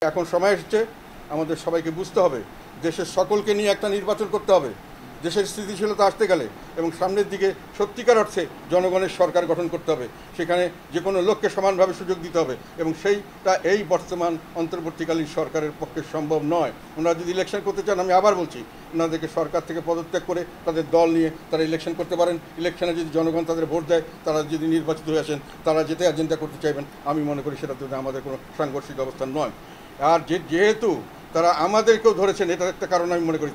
এখন সময় এসেছে আমাদের সবাইকে বুঝতে হবে দেশের সকলকে নিয়ে একটা নির্বাচন করতে হবে। দেশের স্থিতিশীলতা আসতে গেলে এবং সামনের দিকে সত্যিকার অর্থে জনগণের সরকার গঠন করতে হবে। সেখানে যে কোনো লোককে সমানভাবে সুযোগ দিতে হবে এবং সেইটা এই বর্তমান অন্তর্বর্তীকালীন সরকারের পক্ষে সম্ভব নয়। ওনারা যদি ইলেকশন করতে চান, আমি আবার বলছি, ওনাদেরকে সরকার থেকে পদত্যাগ করে তাদের দল নিয়ে তারা ইলেকশন করতে পারেন। ইলেকশনে যদি জনগণ তাদের ভোট দেয়, তারা যদি নির্বাচিত হয়ে আসেন, তারা যেতে এজেন্ডা করতে চাইবেন, আমি মনে করি সেটা তো আমাদের কোনো সাংঘর্ষিক অবস্থান নয়। আর যেহেতু তারা আমাদেরকেও ধরেছেন, এটার একটা কারণ আমি মনে করি,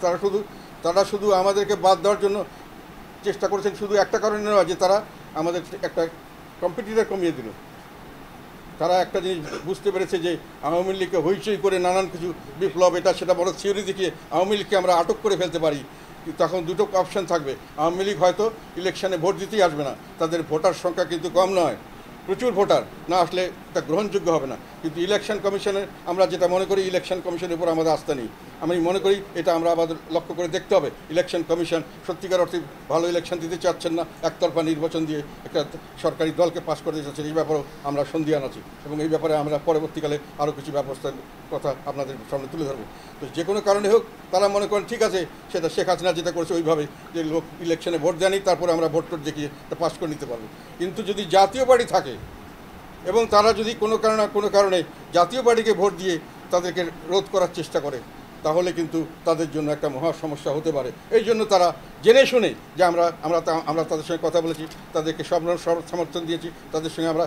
তারা শুধু আমাদেরকে বাদ দেওয়ার জন্য চেষ্টা করেছেন, শুধু একটা কারণে নয় যে তারা আমাদের একটা কম্পিটিটর কমিয়ে দিল। তারা একটা জিনিস বুঝতে পেরেছে যে আওয়ামী লীগকে হইচই করে নানান কিছু বিপ্লব এটা সেটা বড় থিওরি দেখিয়ে আওয়ামী লীগকে আমরা আটক করে ফেলতে পারি। তখন দুটো অপশান থাকবে। আওয়ামী লীগ হয়তো ইলেকশনে ভোট দিতেই আসবে না, তাদের ভোটার সংখ্যা কিন্তু কম নয়, প্রচুর ভোটার না আসলে এটা গ্রহণযোগ্য হবে না। কিন্তু ইলেকশন কমিশনের আমরা যেটা মনে করি, ইলেকশন কমিশনের উপর আমাদের আস্থা নেই। আমি মনে করি এটা আমরা আমাদের লক্ষ্য করে দেখতে হবে। ইলেকশন কমিশন সত্যিকার অর্থে ভালো ইলেকশন দিতে চাচ্ছেন না, একতরফা নির্বাচন দিয়ে একটা সরকারি দলকে পাশ করতে চাচ্ছেন। এই ব্যাপারেও আমরা সন্দিহান আছি এবং এই ব্যাপারে আমরা পরবর্তীকালে আরও কিছু ব্যবস্থার কথা আপনাদের সামনে তুলে ধরবো। তো যে কোনো কারণে হোক, তারা মনে করেন ঠিক আছে, সেটা শেখ হাসিনা যেটা করেছে ওইভাবে, যে লোক ইলেকশনে ভোট দেয়নি, তারপরে আমরা ভোট টোট দেখিয়ে এটা পাশ করে নিতে পারবো। কিন্তু যদি জাতীয় পার্টি থাকে এবং তারা যদি কোনো কারণে জাতীয় পার্টিকে ভোট দিয়ে তাদেরকে রোধ করার চেষ্টা করে, তাহলে কিন্তু তাদের জন্য একটা মহা সমস্যা হতে পারে। এই জন্য তারা জেনে শুনে যে আমরা তাদের সঙ্গে কথা বলেছি, তাদেরকে সব সমর্থন দিয়েছি, তাদের সঙ্গে আমরা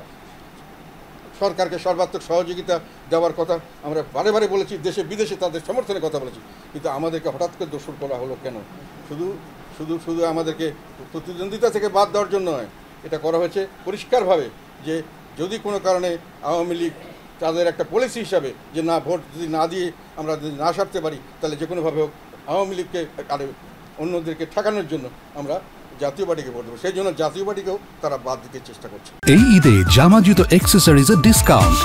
সরকারকে সর্বাত্মক সহযোগিতা দেওয়ার কথা আমরা বারে বারে বলেছি, দেশে বিদেশে তাদের সমর্থনে কথা বলেছি। কিন্তু আমাদেরকে হঠাৎ করে দোষর করা হলো কেন? শুধু আমাদেরকে প্রতিদ্বন্দ্বিতা থেকে বাদ দেওয়ার জন্য নয়, এটা করা হয়েছে পরিষ্কারভাবে যে যদি কোনো কারণে আওয়ামী লীগ তাদের একটা পলিসি হিসাবে যে না, ভোট যদি না দিয়ে আমরা যদি না সারতে পারি, তাহলে যে কোনোভাবে হোক আওয়ামী লীগকে আর অন্যদেরকে ঠেকানোর জন্য আমরা জাতীয় পার্টিকে ভোট দেবো। সেই জন্য জাতীয় পার্টিকেও তারা বাদ দিতে চেষ্টা করছে। এই ঈদে জামা জুতো অ্যাক্সেসরিজের ডিসকাউন্ট।